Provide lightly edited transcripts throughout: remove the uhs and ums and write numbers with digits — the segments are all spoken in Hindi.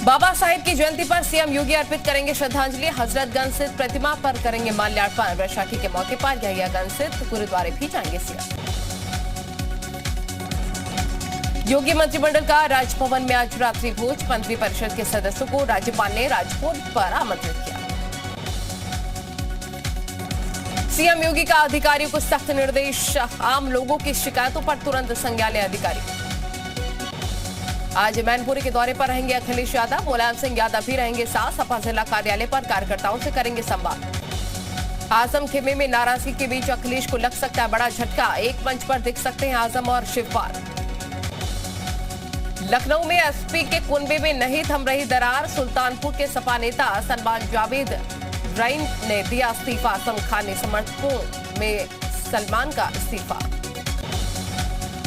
बाबा साहेब की जयंती पर सीएम योगी अर्पित करेंगे श्रद्धांजलि। हजरतगंज स्थित प्रतिमा पर करेंगे माल्यार्पण। वैशाखी के मौके पर यहियागंज स्थित गुरुद्वारे भी जाएंगे सीएम। योगी मंत्रिमंडल का राजभवन में आज रात्रि भोज। मंत्रि परिषद के सदस्यों को राज्यपाल ने राजभोज पर आमंत्रित किया। सीएम योगी का अधिकारियों को सख्त निर्देश। आम लोगों की शिकायतों पर तुरंत संज्ञान लें अधिकारी। आज मैनपुरी के दौरे पर रहेंगे अखिलेश यादव। मुलायम सिंह यादव भी रहेंगे साथ। सपा जिला कार्यालय पर कार्यकर्ताओं से करेंगे संवाद। आजम खेमे में नाराजगी के बीच अखिलेश को लग सकता है बड़ा झटका। एक मंच पर दिख सकते हैं आजम और शिवपाल। लखनऊ में एसपी के कुनबे में नहीं थम रही दरार। सुल्तानपुर के सपा नेता सलमान जावेद रईन ने दिया इस्तीफा। आजम खान ने समर्थकों में सलमान का इस्तीफा।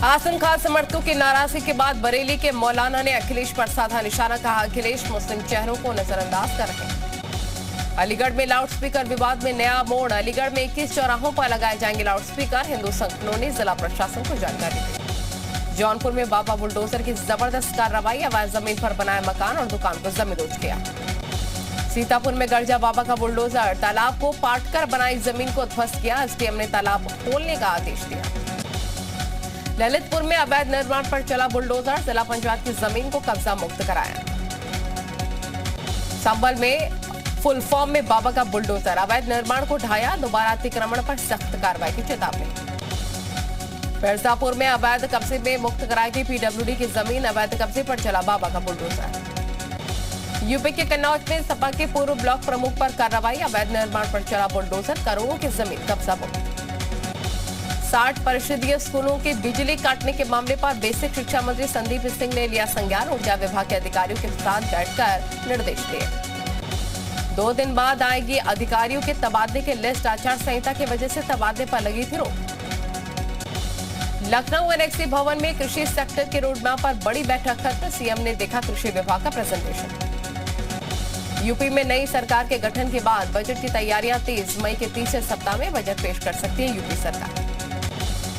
आजम खान समर्थकों की नाराजगी के बाद बरेली के मौलाना ने अखिलेश पर साधा निशाना। कहा अखिलेश मुस्लिम चेहरों को नजरअंदाज कर रहे हैं। अलीगढ़ में लाउडस्पीकर विवाद में नया मोड़। अलीगढ़ में 21 चौराहों पर लगाए जाएंगे लाउडस्पीकर। हिंदू संगठनों ने जिला प्रशासन को जानकारी दी। जौनपुर में बाबा बुलडोजर की जबरदस्त कार्रवाई। अवैध जमीन पर बनाया मकान और दुकान को जमींदोज किया। सीतापुर में गर्जा बाबा का बुलडोजर। तालाब को पाटकर बनाई जमीन को ध्वस्त किया। एसडीएम ने तालाब खोलने का आदेश दिया। ललितपुर में अवैध निर्माण पर चला बुलडोजर। जिला पंचायत की जमीन को कब्जा मुक्त कराया। संभल में फुल फॉर्म में बाबा का बुलडोजर। अवैध निर्माण को ढाया। दोबारा अतिक्रमण पर सख्त कार्रवाई की चेतावनी। मिर्जापुर में अवैध कब्जे में मुक्त कराएगी पीडब्ल्यूडी की जमीन। अवैध कब्जे पर चला बाबा का बुलडोजर। यूपी के कन्नौज में सपा के पूर्व ब्लॉक प्रमुख पर कार्रवाई। अवैध निर्माण पर चला बुलडोजर। करोड़ों की जमीन कब्जा मुक्त। 60 परिषदीय स्कूलों के बिजली काटने के मामले पर बेसिक शिक्षा मंत्री संदीप सिंह ने लिया संज्ञान। ऊर्जा विभाग के अधिकारियों के साथ बैठकर निर्देश दिए। 2 दिन बाद आएगी अधिकारियों के तबादले की लिस्ट। आचार संहिता की वजह से तबादले पर लगी थी रोक। लखनऊ एनेक्सी भवन में कृषि सेक्टर के रोडमैप पर बड़ी बैठक खत्म। सीएम ने देखा कृषि विभाग का प्रेजेंटेशन। यूपी में नई सरकार के गठन के बाद बजट की तैयारियां तेज। मई के तीसरे सप्ताह में बजट पेश कर सकती है यूपी सरकार।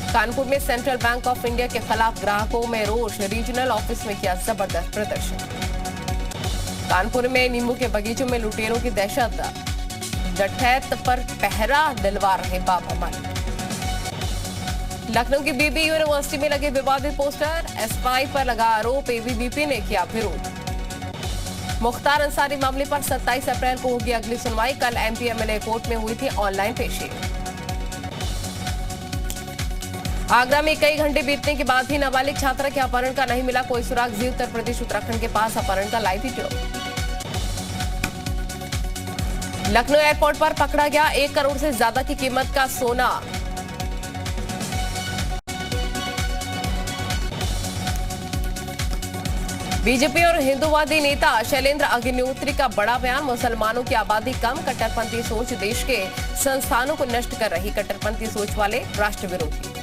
कानपुर में सेंट्रल बैंक ऑफ इंडिया के खिलाफ ग्राहकों में रोष। रीजनल ऑफिस में किया जबरदस्त प्रदर्शन। कानपुर में नींबू के बगीचों में लुटेरों की दहशत। डकैत पर पहरा दिलवा रहे बाबा मालिक। लखनऊ की बीबी यूनिवर्सिटी में लगे विवादित पोस्टर। एसवाई पर लगा आरोप। एबीवीपी ने किया विरोध। मुख्तार अंसारी मामले पर 27 अप्रैल को होगी अगली सुनवाई। कल एमपीएमएलए कोर्ट में हुई थी ऑनलाइन पेशी। आगरा में कई घंटे बीतने के बाद भी नाबालिग छात्रा के अपहरण का नहीं मिला कोई सुराग। जी उत्तर प्रदेश उत्तराखंड के पास अपहरण का लाइव वीडियो। लखनऊ एयरपोर्ट पर पकड़ा गया 1 करोड़ से ज्यादा की कीमत का सोना। बीजेपी और हिंदूवादी नेता शैलेंद्र अग्निहोत्री का बड़ा बयान। मुसलमानों की आबादी कम। कट्टरपंथी सोच देश के संस्थानों को नष्ट कर रही। कट्टरपंथी सोच वाले राष्ट्र विरोधी।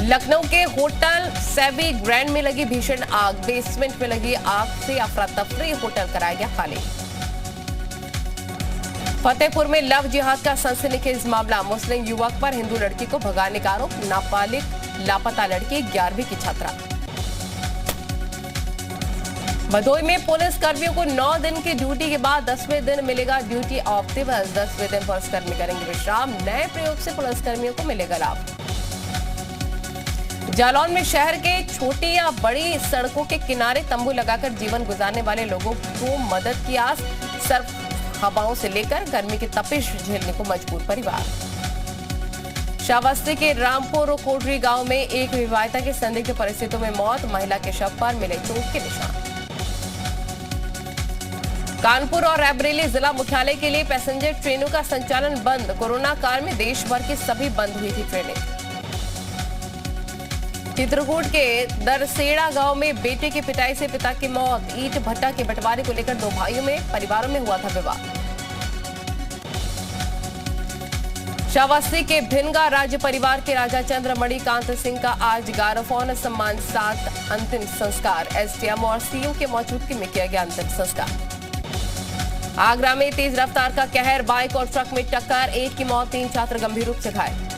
लखनऊ के होटल सेवी ग्रैंड में लगी भीषण आग। बेसमेंट में लगी आग से अफरा तफरी। होटल कराया गया खाली। फतेहपुर में लव जिहाद का सनसनीखेज मामला। मुस्लिम युवक पर हिंदू लड़की को भगाने का आरोप। नाबालिग लापता लड़की 11वीं की छात्रा। भदोई में पुलिस कर्मियों को 9 दिन की ड्यूटी के बाद 10वें दिन मिलेगा ड्यूटी ऑफ दिवस। 10वें दिन पुलिसकर्मी करेंगे विश्राम। नए प्रयोग से पुलिसकर्मियों को मिलेगा लाभ। जालौन में शहर के छोटी या बड़ी सड़कों के किनारे तंबू लगाकर जीवन गुजारने वाले लोगों को मदद की आस। सर्द हवाओं से लेकर गर्मी की तपिश झेलने को मजबूर परिवार। श्रावस्ती के रामपुर कोटरी गांव में एक विवाहिता की संदिग्ध परिस्थितियों में मौत। महिला के शव पर मिले चोट के निशान। कानपुर और रायबरेली जिला मुख्यालय के लिए पैसेंजर ट्रेनों का संचालन बंद। कोरोना काल में देश भर की सभी बंद हुई थी ट्रेनें। चित्रकूट के दरसेड़ा गांव में बेटे की पिटाई से पिता की मौत। ईंट भट्टा के बंटवारे को लेकर 2 भाइयों में परिवारों में हुआ था विवाद। श्रावस्ती के भिनगा राज्य परिवार के राजा चंद्रमणि कांत सिंह का आज गारोफोन सम्मान साथ अंतिम संस्कार। एसडीएम और सीओ के मौजूदगी में किया गया अंतिम संस्कार। आगरा में तेज रफ्तार का कहर। बाइक और ट्रक में टक्कर। 1 की मौत, 3 छात्र गंभीर रूप से घायल।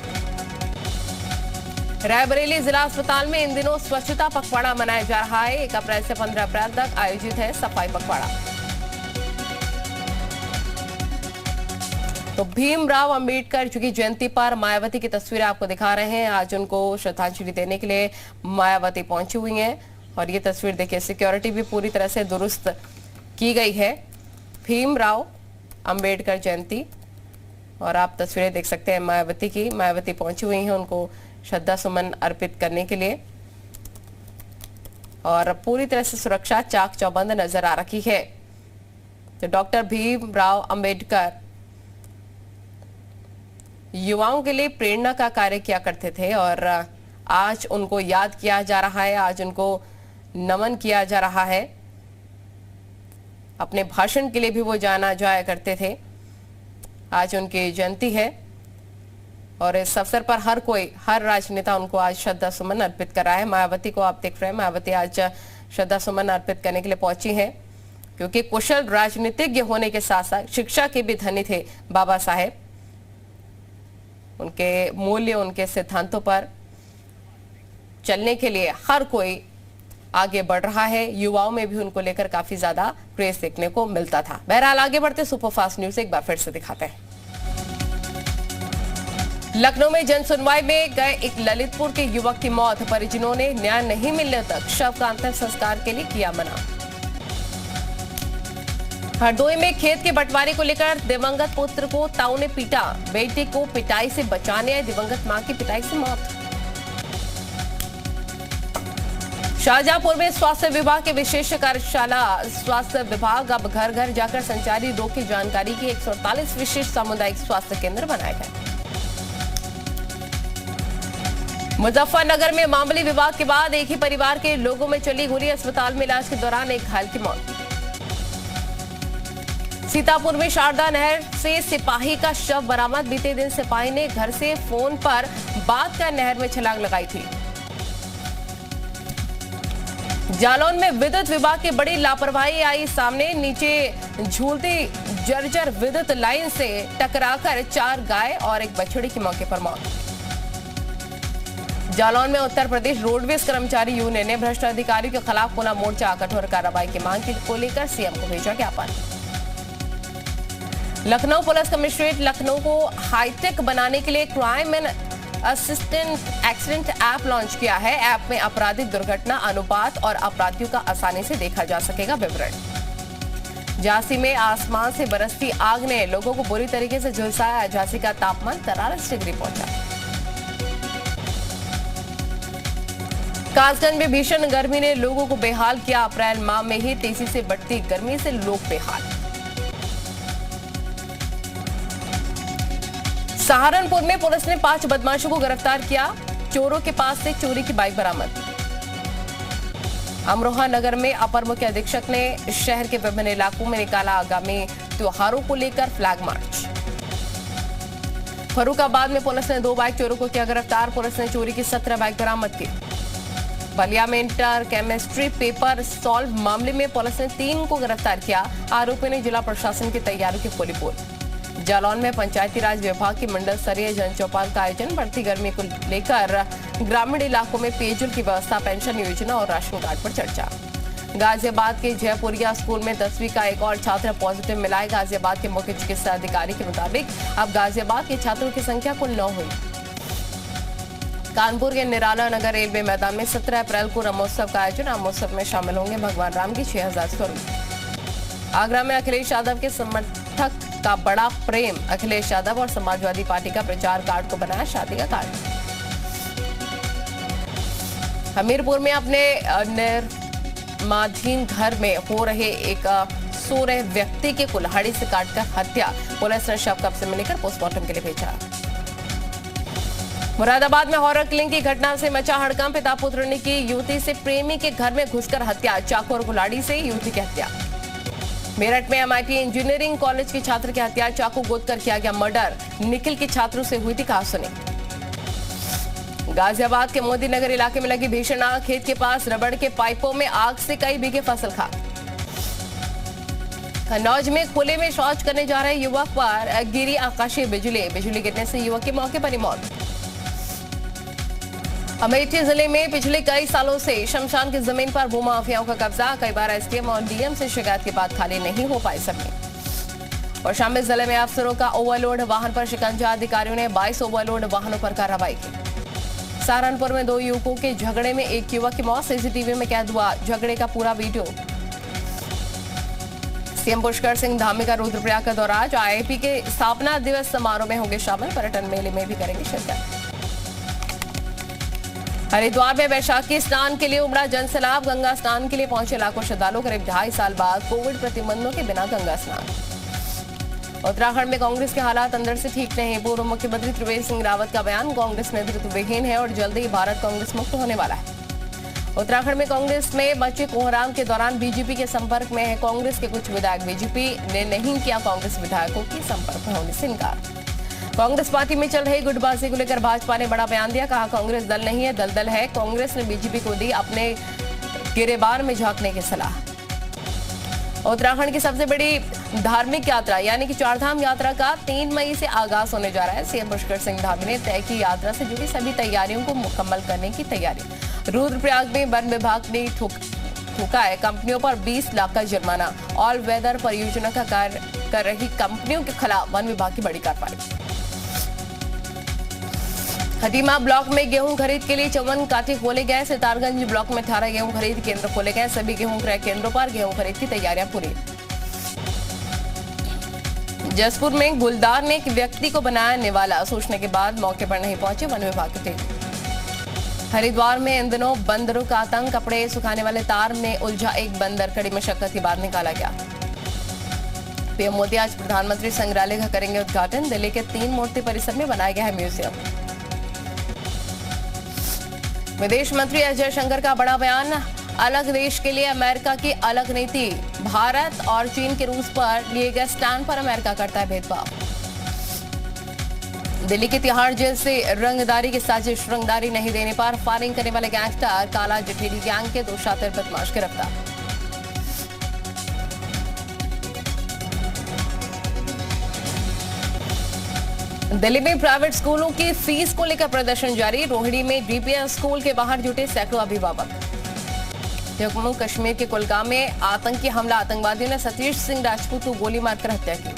रायबरेली जिला अस्पताल में इन दिनों स्वच्छता पखवाड़ा मनाया जा रहा है। 1 अप्रैल से 15 अप्रैल तक आयोजित है सफाई पखवाड़ा। तो भीमराव अंबेडकर जी की जयंती पर मायावती की तस्वीरें आपको दिखा रहे हैं। आज उनको श्रद्धांजलि देने के लिए मायावती पहुंची हुई हैं और ये तस्वीर देखिए, सिक्योरिटी भी पूरी तरह से दुरुस्त की गई है। भीमराव अंबेडकर जयंती और आप तस्वीरें देख सकते हैं मायावती की। मायावती पहुंची हुई हैं उनको श्रद्धा सुमन अर्पित करने के लिए और पूरी तरह से सुरक्षा चाक चौबंद नजर आ रही है। तो डॉक्टर भीमराव अंबेडकर युवाओं के लिए प्रेरणा का कार्य किया करते थे और आज उनको याद किया जा रहा है, आज उनको नमन किया जा रहा है। अपने भाषण के लिए भी वो जाना जाया करते थे। आज उनकी जयंती है और इस अवसर पर हर राजनेता उनको आज श्रद्धा सुमन अर्पित कर रहा है। मायावती को आप देख रहे हैं, मायावती आज श्रद्धा सुमन अर्पित करने के लिए पहुंची हैं क्योंकि कुशल राजनीतिज्ञ होने के साथ साथ शिक्षा के भी धनी थे बाबा साहेब। उनके मूल्य, उनके सिद्धांतों पर चलने के लिए हर कोई आगे बढ़ रहा है। युवाओं में भी उनको लेकर काफी ज्यादा क्रेज देखने को मिलता था। बहरहाल आगे बढ़ते सुपरफास्ट न्यूज एक बार फिर से दिखाते हैं। लखनऊ में जन सुनवाई में गए एक ललितपुर के युवक की मौत, परिजनों ने न्याय नहीं मिलने तक शव का अंतिम संस्कार के लिए किया मना। हरदोई में खेत के बंटवारे को लेकर दिवंगत पुत्र को ताऊ ने पीटा, बेटे को पिटाई से बचाने आए दिवंगत मां की पिटाई से मौत। शाहजहांपुर में स्वास्थ्य विभाग के विशेष कार्यशाला, स्वास्थ्य विभाग अब घर घर जाकर संचारी रोग की जानकारी की 148 विशेष सामुदायिक स्वास्थ्य केंद्र बनाए गए। मुजफ्फरनगर में मामूली विवाद के बाद एक ही परिवार के लोगों में चली गोली, अस्पताल में इलाज के दौरान एक घायल की मौत। सीतापुर में शारदा नहर से सिपाही का शव बरामद, बीते दिन सिपाही ने घर से फोन पर बात कर नहर में छलांग लगाई थी। जालौन में विद्युत विभाग की बड़ी लापरवाही आई सामने, नीचे झूलती जर्जर विद्युत लाइन से टकराकर 4 गाय और एक बछड़ी की मौके पर मौत। जालौन में उत्तर प्रदेश रोडवेज कर्मचारी यूनियन ने भ्रष्ट अधिकारियों के खिलाफ खुला मोर्चा, कठोर कार्रवाई की मांग को लेकर सीएम को भेजा ज्ञापन। लखनऊ पुलिस कमिश्नरेट लखनऊ को हाईटेक बनाने के लिए crime and assistant accident app launch किया है। ऐप में आपराधिक दुर्घटना अनुपात और अपराधियों का आसानी से देखा जा सकेगा विवरण। झांसी में आसमान से बरसती आग ने लोगों को बुरी तरीके से झुलसाया, झांसी का तापमान 43 डिग्री पहुंचा। कासगंज में भीषण गर्मी ने लोगों को बेहाल किया, अप्रैल माह में ही तेजी से बढ़ती गर्मी से लोग बेहाल। सहारनपुर में पुलिस ने 5 बदमाशों को गिरफ्तार किया, चोरों के पास से चोरी की बाइक बरामद। अमरोहा नगर में अपर मुख्य अधीक्षक ने शहर के विभिन्न इलाकों में निकाला आगामी त्योहारों को लेकर फ्लैग मार्च। फर्रुखाबाद में पुलिस ने 2 बाइक चोरों को किया गिरफ्तार, पुलिस ने चोरी की 17 बाइक बरामद की। बलिया में इंटर केमिस्ट्री पेपर सॉल्व मामले में पुलिस ने 3 को गिरफ्तार किया, आरोपी ने जिला प्रशासन की तैयारियों की खोली पोल। जालौन में पंचायती राज विभाग की मंडल स्तरीय जनचौपाल का आयोजन, बढ़ती गर्मी को लेकर ग्रामीण इलाकों में पेयजल की व्यवस्था, पेंशन योजना और राशन कार्ड पर चर्चा। गाजियाबाद के जयपुरिया स्कूल में 10वीं का एक और छात्र पॉजिटिव मिला है। गाजियाबाद के मुख्य चिकित्सा अधिकारी के मुताबिक अब गाजियाबाद के छात्रों की संख्या कुल 9 हुई। कानपुर के निराला नगर रेलवे मैदान में 17 अप्रैल को रामोत्सव का आयोजन, रामोत्सव में शामिल होंगे भगवान राम की 6000 स्वरूप। आगरा में अखिलेश यादव के समर्थक का बड़ा प्रेम, अखिलेश यादव और समाजवादी पार्टी का प्रचार कार्ड को बनाया शादी का कार्ड। हमीरपुर में अपने निर्माणाधीन घर में सो रहे व्यक्ति के कुल्हाड़ी से काटकर हत्या, पुलिस ने शव कब्जे में लेकर पोस्टमार्टम के लिए भेजा। मुरादाबाद में हॉरर किलिंग की घटना से मचा हड़कंप, पिता पुत्र ने की युवती से प्रेमी के घर में घुसकर हत्या, चाकू और कुल्हाड़ी से युवती की हत्या। मेरठ में एमआईटी इंजीनियरिंग कॉलेज की छात्र की हत्या, चाकू गोदकर किया गया मर्डर, निखिल के छात्रों से हुई थी कहासुनी। गाजियाबाद के मोदी नगर इलाके में लगी भीषण आग, खेत के पास रबड़ के पाइपों में आग से कई बीघे फसल खाक। कन्नौज में खुले में शौच करने जा रहे युवक पर गिरी आकाशीय बिजली गिरने से युवक की मौके पर ही मौत। अमेठी जिले में पिछले कई सालों से शमशान की जमीन पर भूमाफियाओं का कब्जा। कई बार एसडीएम और डीएम से शिकायत के बाद खाली नहीं हो पाई जमीन। और शामिल जिले में अफसरों का ओवरलोड वाहन पर शिकंजा। अधिकारियों ने 22 ओवरलोड वाहनों पर कार्रवाई की। सहारनपुर में 2 युवकों के झगड़े में एक युवक की मौत। सीसीटीवी में कैद हुआ झगड़े का पूरा वीडियो। सीएम पुष्कर सिंह धामी का रुद्रप्रयाग का दौरा। आईआईपी के स्थापना दिवस समारोह में होंगे शामिल। पर्यटन मेले में भी करेंगे शिरकत। हरिद्वार में वैशाखी स्नान के लिए उमड़ा जनसैलाब। गंगा स्नान के लिए पहुंचे लाखों श्रद्धालु। करीब 2.5 साल बाद कोविड प्रतिबंधों के बिना गंगा स्नान। उत्तराखंड में कांग्रेस के हालात अंदर से ठीक नहीं। पूर्व मुख्यमंत्री त्रिवेंद्र सिंह रावत का बयान, कांग्रेस नेतृत्व विहीन है और जल्द ही भारत कांग्रेस मुक्त होने वाला है। उत्तराखंड में कांग्रेस में बचे कोहराम के दौरान बीजेपी के संपर्क में है कांग्रेस के कुछ विधायक। बीजेपी ने नहीं किया कांग्रेस विधायकों की संपर्क में होने से इनकार। कांग्रेस पार्टी में चल रही गुटबाजी को लेकर भाजपा ने बड़ा बयान दिया। कहा कांग्रेस दल नहीं है, दलदल है। कांग्रेस ने बीजेपी को दी अपने गिरेबान में झांकने की सलाह। उत्तराखंड की सबसे बड़ी धार्मिक यात्रा यानी कि चारधाम यात्रा का 3 मई से आगाज होने जा रहा है। सीएम पुष्कर सिंह धामी ने तय की यात्रा से जुड़ी सभी तैयारियों को मुकम्मल करने की तैयारी। रुद्रप्रयाग में वन विभाग ने ठोका है कंपनियों पर 20 लाख का जुर्माना। ऑल वेदर परियोजना का कार्य कर रही कंपनियों के खिलाफ वन विभाग की बड़ी कार्रवाई। खटीमा ब्लॉक में गेहूं खरीद के लिए 54 कांटे खोले गए। सितारगंज ब्लॉक में 18 गेहूं खरीद केंद्र खोले गए। सभी गेहूं क्रय केंद्रों पर गेहूं खरीद की तैयारियां पूरी। जसपुर में गुलदार ने एक व्यक्ति को बनाया निवाला। सूचने के बाद मौके पर नहीं पहुंचे वन विभाग की टीम। हरिद्वार में इन दिनों बंदरों का आतंक। कपड़े सुखाने वाले तार में उलझा एक बंदर कड़ी मशक्कत के बाद निकाला गया। पीएम मोदी आज प्रधानमंत्री संग्रहालय का करेंगे उद्घाटन। दिल्ली के 3 मूर्ति परिसर में बनाया गया है म्यूजियम। विदेश मंत्री एस जयशंकर का बड़ा बयान, अलग देश के लिए अमेरिका की अलग नीति। भारत और चीन के रूस पर लिए गए स्टैंड पर अमेरिका करता है भेदभाव। दिल्ली की तिहाड़ जेल से रंगदारी की साजिश। रंगदारी नहीं देने पर फायरिंग करने वाले गैंगस्टर काला जठेरी गैंग के 2 शातिर बदमाश गिरफ्तार। दिल्ली में प्राइवेट स्कूलों की फीस को लेकर प्रदर्शन जारी। रोहिणी में डीपीएस स्कूल के बाहर जुटे सैकड़ों अभिभावक। जम्मू कश्मीर के कुलगाम में आतंकी हमला। आतंकवादियों ने सतीश सिंह राजपूत को गोली मारकर हत्या की।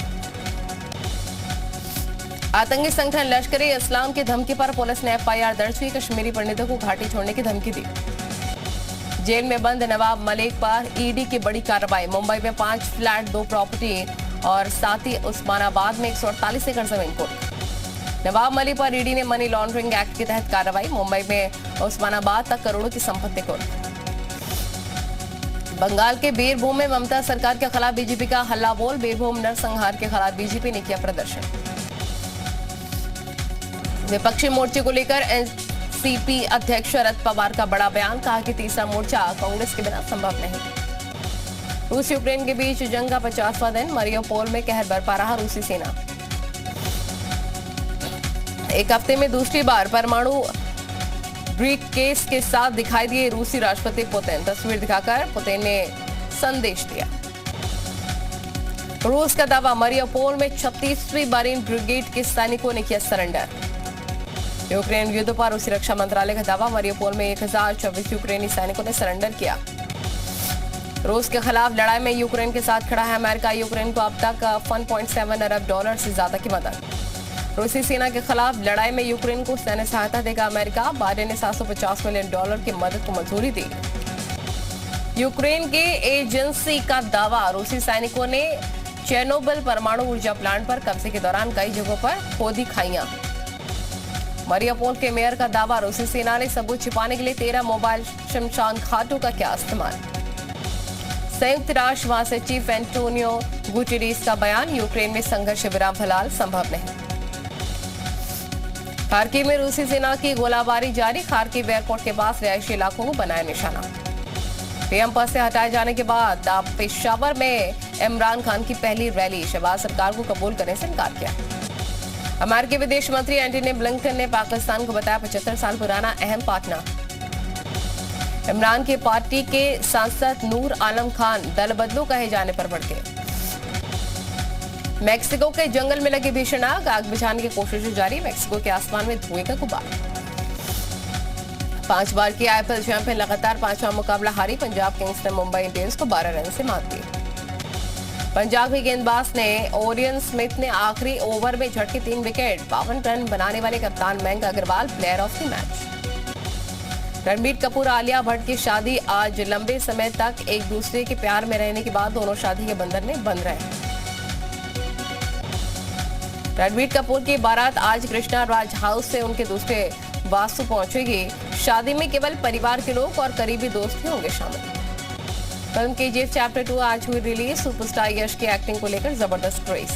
आतंकी संगठन लश्कर-ए इस्लाम की धमकी पर पुलिस ने एफआईआर दर्ज की। कश्मीरी पंडितों को घाटी छोड़ने की धमकी दी। जेल में बंद नवाब मलिक पर ईडी की बड़ी कार्रवाई। मुंबई में 5 फ्लैट 2 प्रॉपर्टी और साथ ही उस्मानाबाद में 148 एकड़ जमीन को। नवाब मलिक पर ईडी ने मनी लॉन्ड्रिंग एक्ट के तहत कार्रवाई। मुंबई में उस्मानाबाद तक करोड़ों की संपत्ति को। बंगाल के बीरभूम में ममता सरकार के खिलाफ बीजेपी का हल्ला बोल। बीरभूम नरसंहार के खिलाफ बीजेपी ने किया प्रदर्शन। विपक्षी मोर्चे को लेकर एनसीपी अध्यक्ष शरद पवार का बड़ा बयान। कहा कि तीसरा मोर्चा कांग्रेस के बिना संभव नहीं। रूस यूक्रेन के बीच जंग का 50वां दिन। मारियोपोल में कहर बरपा रहा रूसी सेना। एक हफ्ते में दूसरी बार परमाणु ब्रीफ केस के साथ दिखाई दिए रूसी राष्ट्रपति पुतिन। तस्वीर दिखाकर पुतिन ने संदेश दिया। रूस का दावा, मारियोपोल में 36वीं मरीन ब्रिगेड के सैनिकों ने किया सरेंडर। यूक्रेन युद्ध पर रूसी रक्षा मंत्रालय का दावा, मारियोपोल में 1024 यूक्रेनी सैनिकों ने सरेंडर किया। रूस के खिलाफ लड़ाई में यूक्रेन के साथ खड़ा है अमेरिका। यूक्रेन को अब तक $1.7 अरब से ज्यादा की मदद। रूसी सेना के खिलाफ लड़ाई में यूक्रेन को सैन्य सहायता देगा अमेरिका। बाइडेन ने $750 मिलियन की मदद को मंजूरी दी। यूक्रेन के एजेंसी का दावा, रूसी सैनिकों ने चेर्नोबिल परमाणु ऊर्जा प्लांट पर कब्जे के दौरान कई जगहों पर खोदी खाइयां। मारियोपोल के मेयर का दावा, रूसी सेना ने सबूत छिपाने के लिए 13 मोबाइल शमशान घाटों का किया इस्तेमाल। संयुक्त राष्ट्र महासचिव एंटोनियो गुटेरेस का बयान, यूक्रेन में संघर्ष विराम फिलहाल संभव नहीं। खार्किव में रूसी सेना की गोलाबारी जारी। खार्किव एयरपोर्ट के पास रिहायशी इलाकों को बनाया निशाना। पीएम पद से हटाए जाने के बाद पेशावर में इमरान खान की पहली रैली। शहबाज सरकार को कबूल करने से इनकार किया। अमेरिकी विदेश मंत्री एंटनी ब्लिंकन ने पाकिस्तान को बताया 75 साल पुराना अहम पार्टनर। इमरान की पार्टी के सांसद नूर आलम खान दल बदलू कहे जाने पर भड़के। मेक्सिको के जंगल में लगी भीषण आग बुझाने की कोशिशें जारी। मेक्सिको के आसमान में धुएं का गुब्बार। 5 बार की आईपीएल चैंपियन लगातार 5वां मुकाबला हारी पंजाब किंग्स ने मुंबई इंडियंस को 12 रन से मात दी। पंजाबी गेंदबाज ने ओरियन स्मिथ ने आखिरी ओवर में झटके 3 विकेट, 52 रन बनाने वाले कप्तान Mayank Agarwal player of the match. Ranbir Kapoor Alia Bhatt की शादी आज लंबे समय तक एक दूसरे के प्यार में रहने के बाद दोनों शादी के बंधन में बंध रहे। रणबीर कपूर की बारात आज कृष्णा राज हाउस से उनके दूसरे वास्तु पहुंचेगी। शादी में केवल परिवार के लोग और करीबी दोस्त ही होंगे शामिल। फिल्म केजीएफ चैप्टर 2 आज हुई रिलीज। सुपरस्टार यश की एक्टिंग को लेकर जबरदस्त क्रेज।